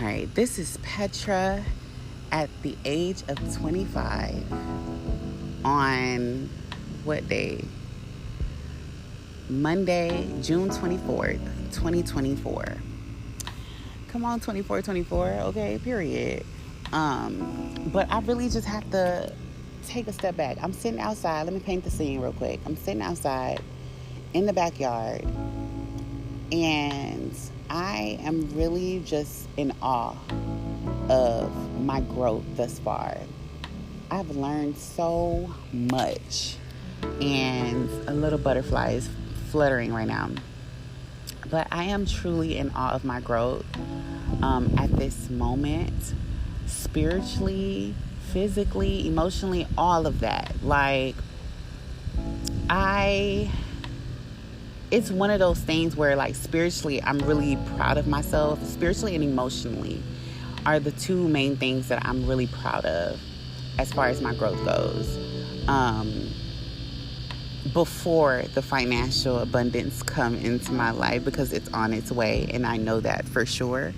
right, this is Petra at the age of 25 on what day? Monday, June 24th, 2024. Come on, 24, okay, period. But I really just have to take a step back. I'm sitting outside. Let me paint the scene real quick. I'm sitting outside in the backyard, and I am really just in awe of my growth thus far. I've learned so much, and a little butterfly is fluttering right now. But I am truly in awe of my growth at this moment, spiritually, physically, emotionally, all of that. It's one of those things where, spiritually, I'm really proud of myself. Spiritually and emotionally are the two main things that I'm really proud of as far as my growth goes. Before the financial abundance come into my life, because it's on its way, and I know that for sure.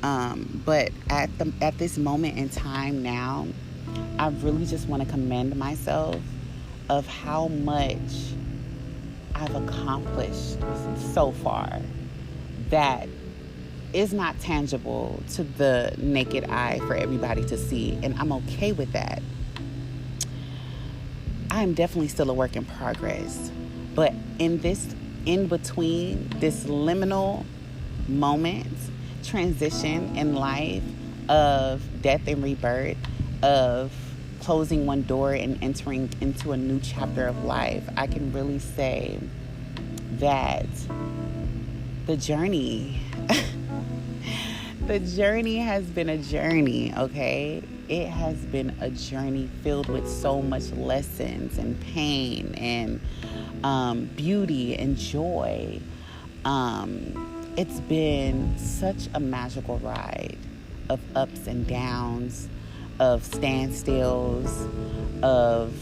But at this moment in time now, I really just want to commend myself of how much I've accomplished so far that is not tangible to the naked eye for everybody to see, and I'm okay with that. I'm definitely still a work in progress, but in between, this liminal moment, transition in life of death and rebirth, of closing one door and entering into a new chapter of life, I can really say that the journey has been a journey, okay? It has been a journey filled with so much lessons and pain and beauty and joy. It's been such a magical ride of ups and downs, of standstills, of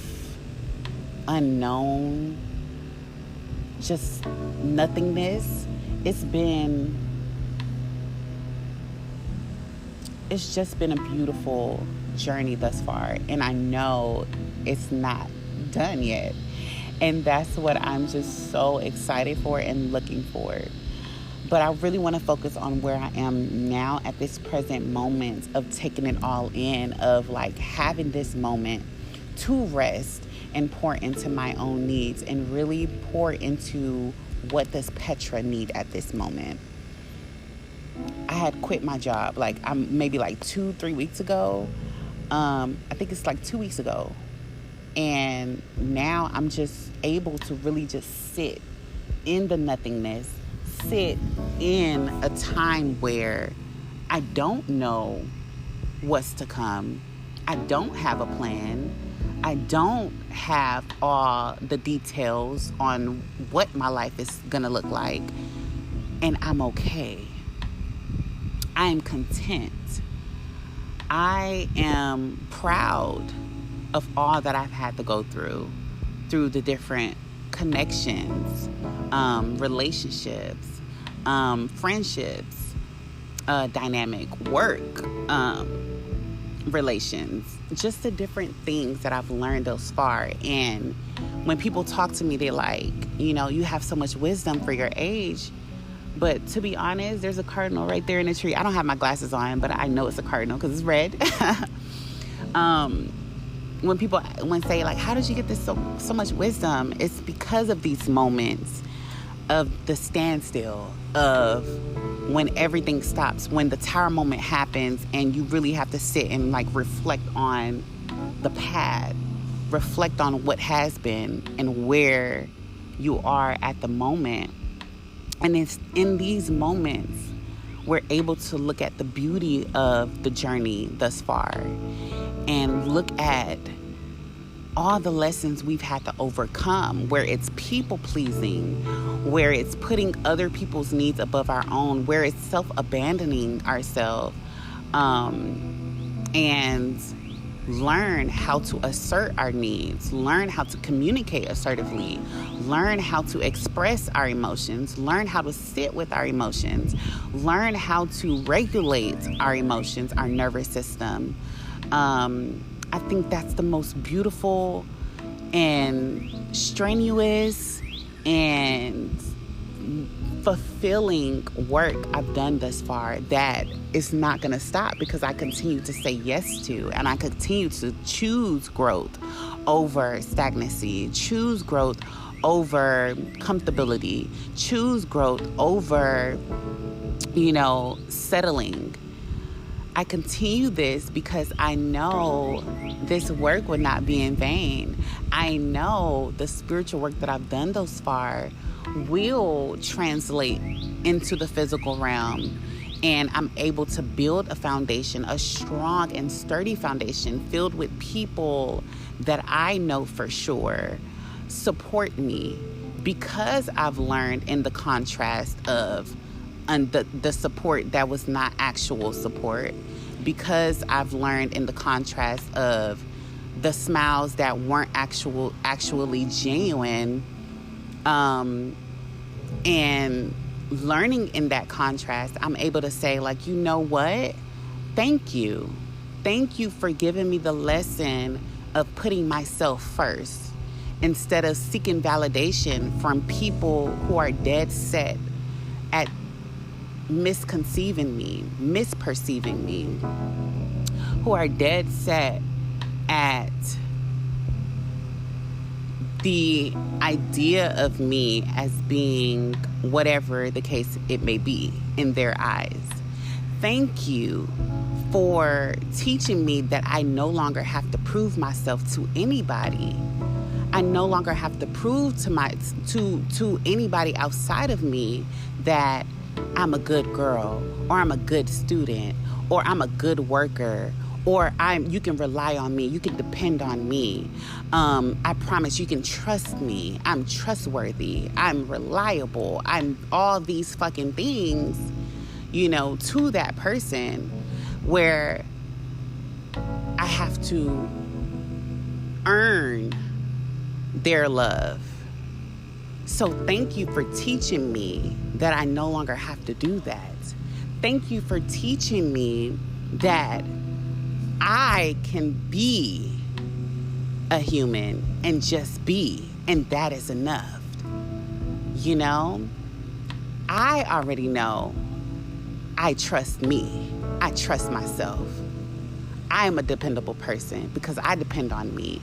unknown, just nothingness. It's just been a beautiful journey thus far, and I know it's not done yet, and that's what I'm just so excited for and looking for. But I really want to focus on where I am now at this present moment of taking it all in, of having this moment to rest and pour into my own needs and really pour into what does Petra need at this moment. I had quit my job maybe 2-3 weeks ago. I think it's 2 weeks ago. And now I'm just able to really just sit in the nothingness, sit in a time where I don't know what's to come. I don't have a plan. I don't have all the details on what my life is going to look like. And I'm okay. I am content. I am proud of all that I've had to go through the different connections, relationships, friendships, dynamic work, relations, just the different things that I've learned thus far. And when people talk to me, they're you have so much wisdom for your age. But to be honest, there's a cardinal right there in the tree. I don't have my glasses on, but I know it's a cardinal because it's red. When people say, how did you get this so much wisdom? It's because of these moments of the standstill, of when everything stops, when the tower moment happens and you really have to sit and reflect on the path, reflect on what has been and where you are at the moment. And it's in these moments we're able to look at the beauty of the journey thus far and look at all the lessons we've had to overcome, where it's people pleasing, where it's putting other people's needs above our own, where it's self-abandoning ourselves, and learn how to assert our needs, learn how to communicate assertively, learn how to express our emotions, learn how to sit with our emotions, learn how to regulate our emotions, our nervous system. I think that's the most beautiful and strenuous and fulfilling work I've done thus far that is not going to stop, because I continue to say yes to, and I continue to choose growth over stagnancy, choose growth over comfortability, choose growth over, settling. I continue this because I know this work would not be in vain. I know the spiritual work that I've done thus far will translate into the physical realm, and I'm able to build a foundation, a strong and sturdy foundation filled with people that I know for sure support me, because I've learned in the contrast of the support that was not actual support, because I've learned in the contrast of the smiles that weren't actually genuine, and learning in that contrast, I'm able to say, like, you know what? Thank you. Thank you for giving me the lesson of putting myself first instead of seeking validation from people who are dead set at misconceiving me, misperceiving me, who are dead set at the idea of me as being whatever the case it may be in their eyes. Thank you for teaching me that I no longer have to prove myself to anybody. I no longer have to prove to anybody outside of me that I'm a good girl, or I'm a good student, or I'm a good worker, or you can rely on me, you can depend on me. I promise you can trust me. I'm trustworthy. I'm reliable. I'm all these fucking things, to that person, where I have to earn their love. So thank you for teaching me that I no longer have to do that. Thank you for teaching me that I can be a human and just be, and that is enough. I already know I trust me. I trust myself. I am a dependable person because I depend on me.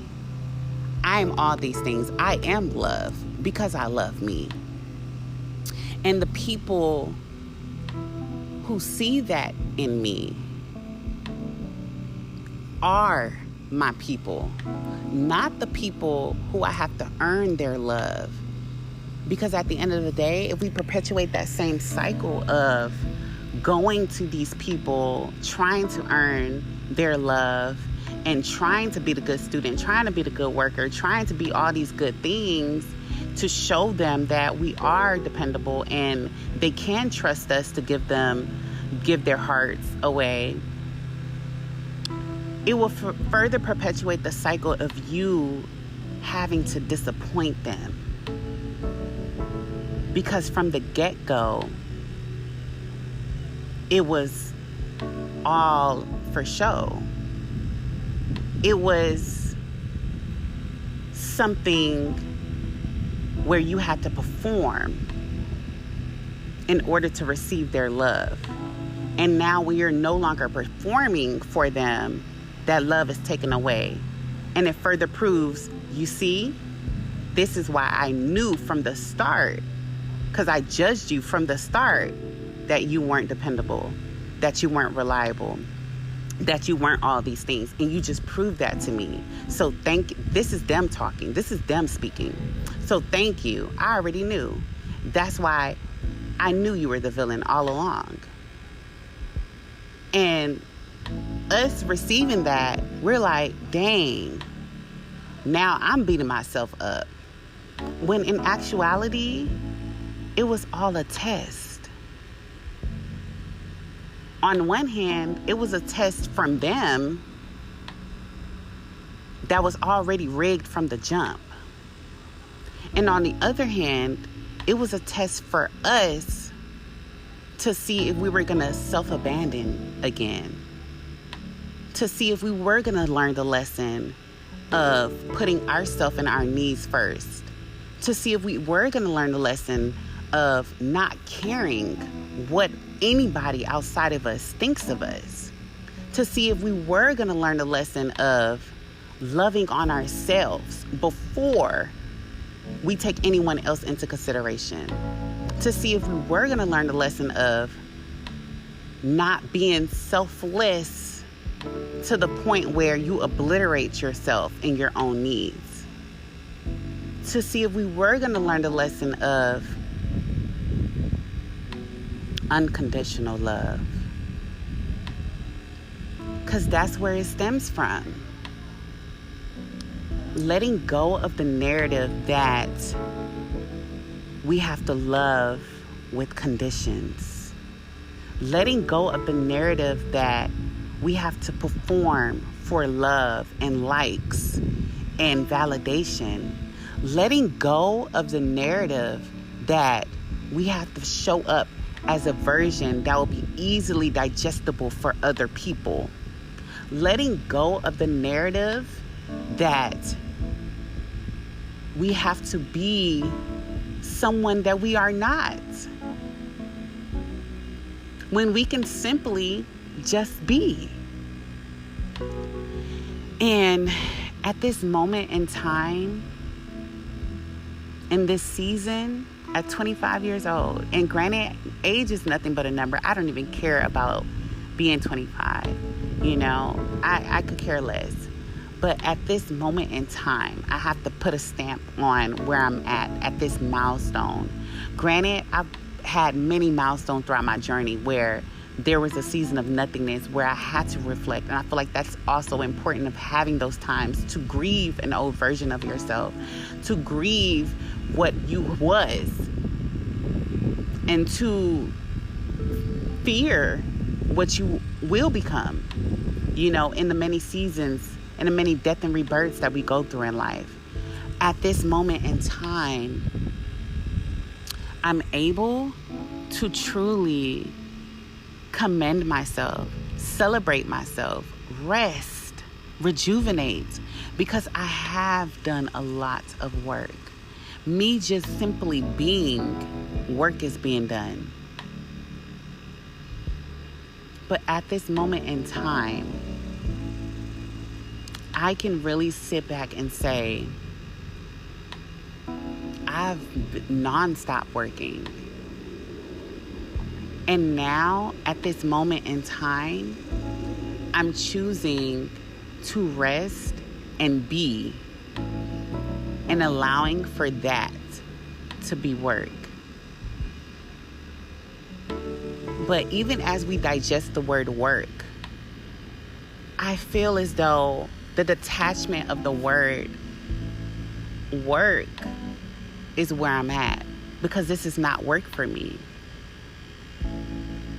I am all these things. I am love because I love me. And the people who see that in me are my people, not the people who I have to earn their love. Because at the end of the day, if we perpetuate that same cycle of going to these people, trying to earn their love, and trying to be the good student, trying to be the good worker, trying to be all these good things to show them that we are dependable and they can trust us to give their hearts away, it will further perpetuate the cycle of you having to disappoint them. Because from the get-go, it was all for show. It was something where you had to perform in order to receive their love. And now we are no longer performing for them. That love is taken away. And it further proves, you see, this is why I knew from the start, because I judged you from the start, that you weren't dependable, that you weren't reliable, that you weren't all these things. And you just proved that to me. So this is them talking. This is them speaking. So thank you. I already knew. That's why I knew you were the villain all along. And us receiving that, we're like, dang, now I'm beating myself up. When in actuality, it was all a test. On one hand, it was a test from them that was already rigged from the jump. And on the other hand, it was a test for us to see if we were going to self-abandon again, to see if we were going to learn the lesson of putting ourselves and our needs first, to see if we were going to learn the lesson of not caring what anybody outside of us thinks of us, to see if we were going to learn the lesson of loving on ourselves before we take anyone else into consideration, to see if we were going to learn the lesson of not being selfless to the point where you obliterate yourself and your own needs, to see if we were going to learn the lesson of unconditional love, because that's where it stems from. Letting go of the narrative that we have to love with conditions. Letting go of the narrative that we have to perform for love and likes and validation. Letting go of the narrative that we have to show up as a version that will be easily digestible for other people. Letting go of the narrative that we have to be someone that we are not, when we can simply just be. And at this moment in time, in this season, at 25 years old, and granted, age is nothing but a number. I don't even care about being 25. You know, I could care less. But at this moment in time, I have to put a stamp on where I'm at this milestone. Granted, I've had many milestones throughout my journey where there was a season of nothingness where I had to reflect. And I feel like that's also important, of having those times to grieve an old version of yourself, to grieve what you was, and to fear what you will become, you know, in the many seasons and the many death and rebirths that we go through in life. At this moment in time, I'm able to truly commend myself, celebrate myself, rest, rejuvenate, because I have done a lot of work. Me just simply being, work is being done. But at this moment in time, I can really sit back and say, I've nonstop working. And now, at this moment in time, I'm choosing to rest and be, and allowing for that to be work. But even as we digest the word work, I feel as though the detachment of the word work is where I'm at, because this is not work for me.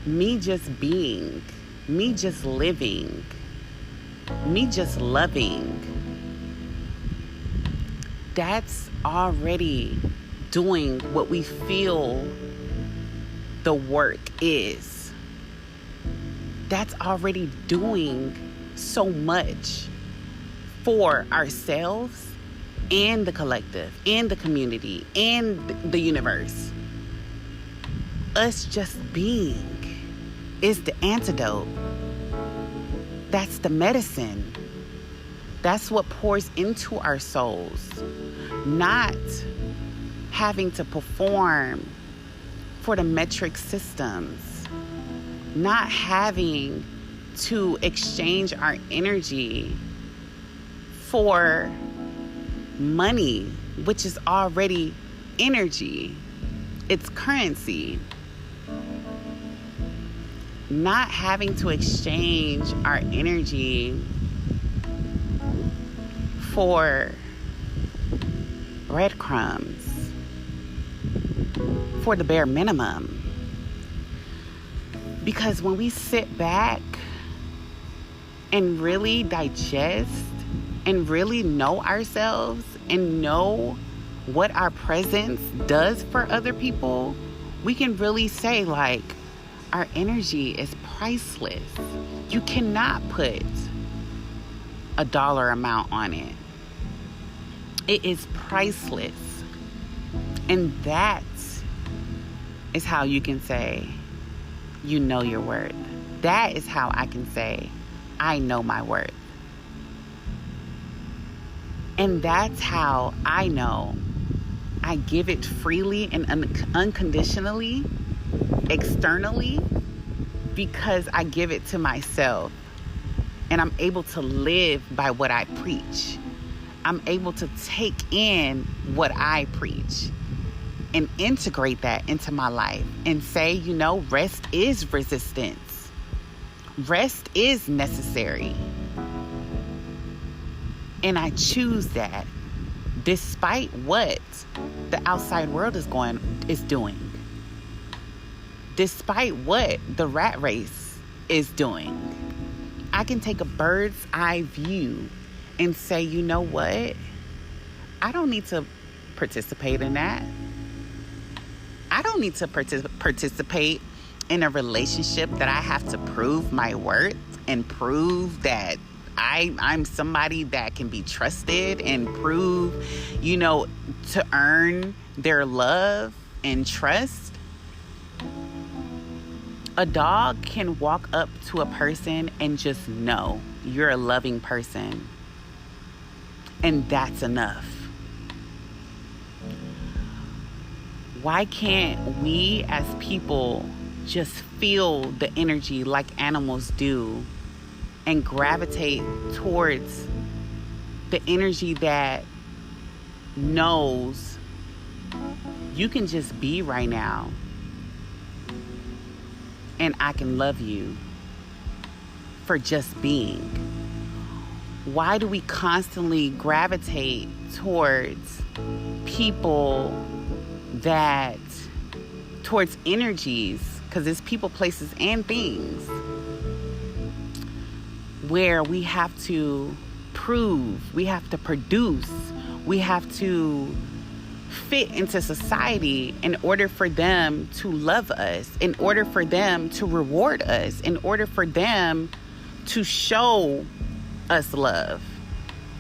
Me just being, me just living, me just loving, that's already doing what we feel the work is. That's already doing so much for ourselves and the collective and the community and the universe. Us just being is the antidote. That's the medicine. That's what pours into our souls. Not having to perform for the metric systems. Not having to exchange our energy for money, which is already energy. It's currency. Not having to exchange our energy for breadcrumbs, for the bare minimum. Because when we sit back and really digest and really know ourselves and know what our presence does for other people, we can really say, like, our energy is priceless. You cannot put a dollar amount on it. It is priceless. And that is how you can say, you know your worth. That is how I can say, I know my worth. And that's how I know I give it freely and unconditionally, externally, because I give it to myself. And I'm able to live by what I preach. I'm able to take in what I preach and integrate that into my life and say, you know, rest is resistance. Rest is necessary. And I choose that despite what the outside world is doing. Despite what the rat race is doing. I can take a bird's eye view and say, you know what? I don't need to participate in that. I don't need to participate in a relationship that I have to prove my worth and prove that I'm somebody that can be trusted and prove, you know, to earn their love and trust. A dog can walk up to a person and just know you're a loving person. And that's enough. Why can't we as people just feel the energy like animals do and gravitate towards the energy that knows you can just be right now and I can love you for just being? Why do we constantly gravitate towards people towards energies, because it's people, places, and things, where we have to prove, we have to produce, we have to fit into society in order for them to love us, in order for them to reward us, in order for them to show us love,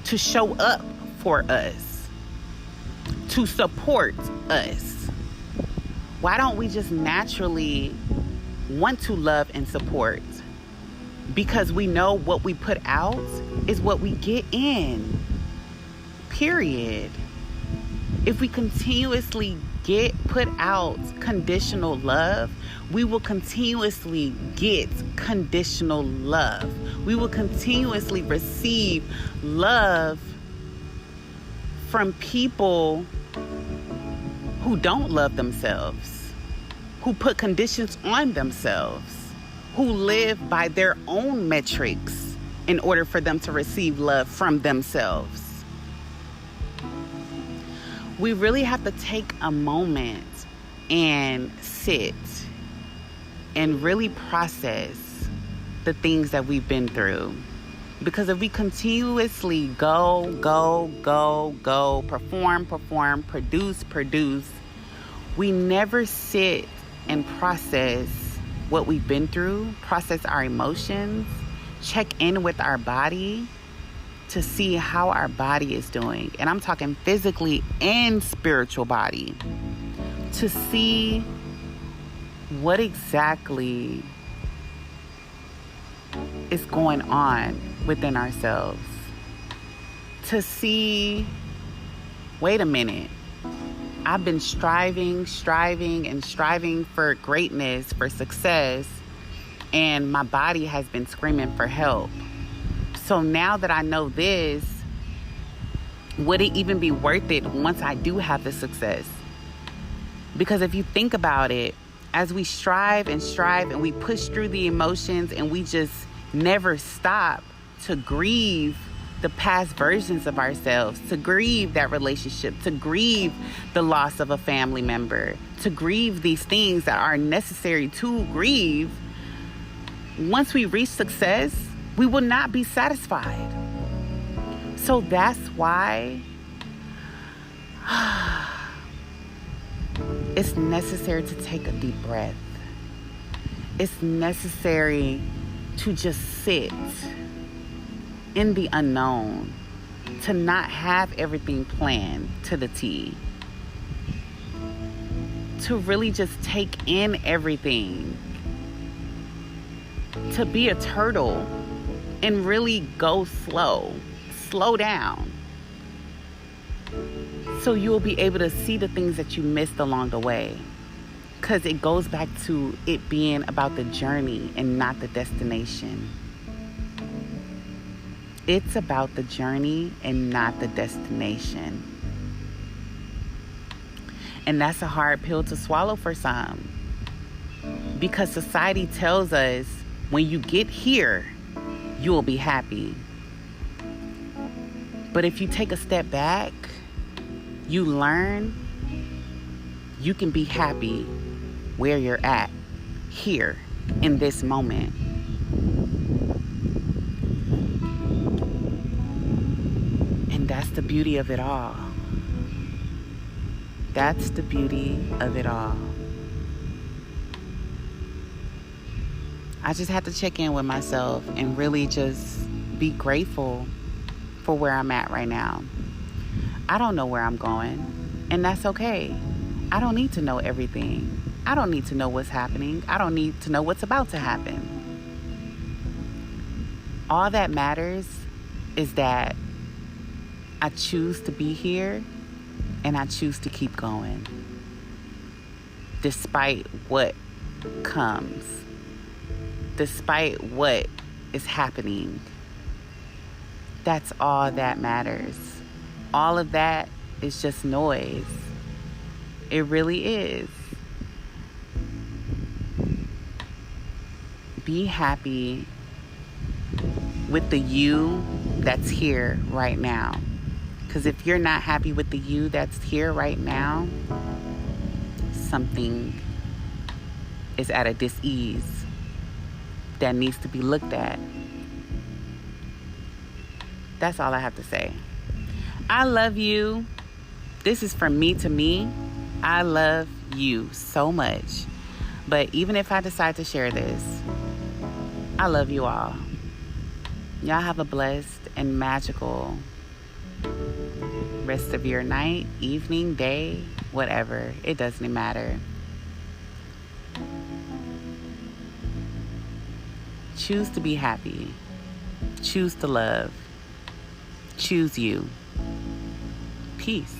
to show up for us, to support us? Why don't we just naturally want to love and support? Because we know what we put out is what we get in. Period. If we continuously put out conditional love, we will continuously get conditional love. We will continuously receive love from people who don't love themselves, who put conditions on themselves, who live by their own metrics in order for them to receive love from themselves. We really have to take a moment and sit and really process the things that we've been through. Because if we continuously go, perform, produce, we never sit and process what we've been through, process our emotions, check in with our body to see how our body is doing. And I'm talking physically and spiritual body. To see what exactly is going on within ourselves. To see, wait a minute, I've been striving for greatness, for success, and my body has been screaming for help. So now that I know this, would it even be worth it once I do have the success? Because if you think about it, as we strive and we push through the emotions and we just never stop to grieve the past versions of ourselves, to grieve that relationship, to grieve the loss of a family member, to grieve these things that are necessary to grieve, once we reach success, we will not be satisfied. So that's why it's necessary to take a deep breath. It's necessary to just sit in the unknown, to not have everything planned to the T, to really just take in everything, to be a turtle and really go slow down, so you'll be able to see the things that you missed along the way. Because it goes back to it being about the journey and not the destination. It's about the journey and not the destination. And that's a hard pill to swallow for some. Because society tells us when you get here, you will be happy. But if you take a step back, you learn you can be happy where you're at, here, in this moment. And that's the beauty of it all. That's the beauty of it all. I just have to check in with myself and really just be grateful for where I'm at right now. I don't know where I'm going, and that's okay. I don't need to know everything. I don't need to know what's happening. I don't need to know what's about to happen. All that matters is that I choose to be here and I choose to keep going. Despite what comes. Despite what is happening. That's all that matters. All of that is just noise. It really is. Be happy with the you that's here right now. Because if you're not happy with the you that's here right now, something is at a dis-ease that needs to be looked at. That's all I have to say. I love you. This is from me to me. I love you so much. But even if I decide to share this, I love you all. Y'all have a blessed and magical rest of your night, evening, day, whatever. It doesn't matter. Choose to be happy. Choose to love. Choose you. Peace.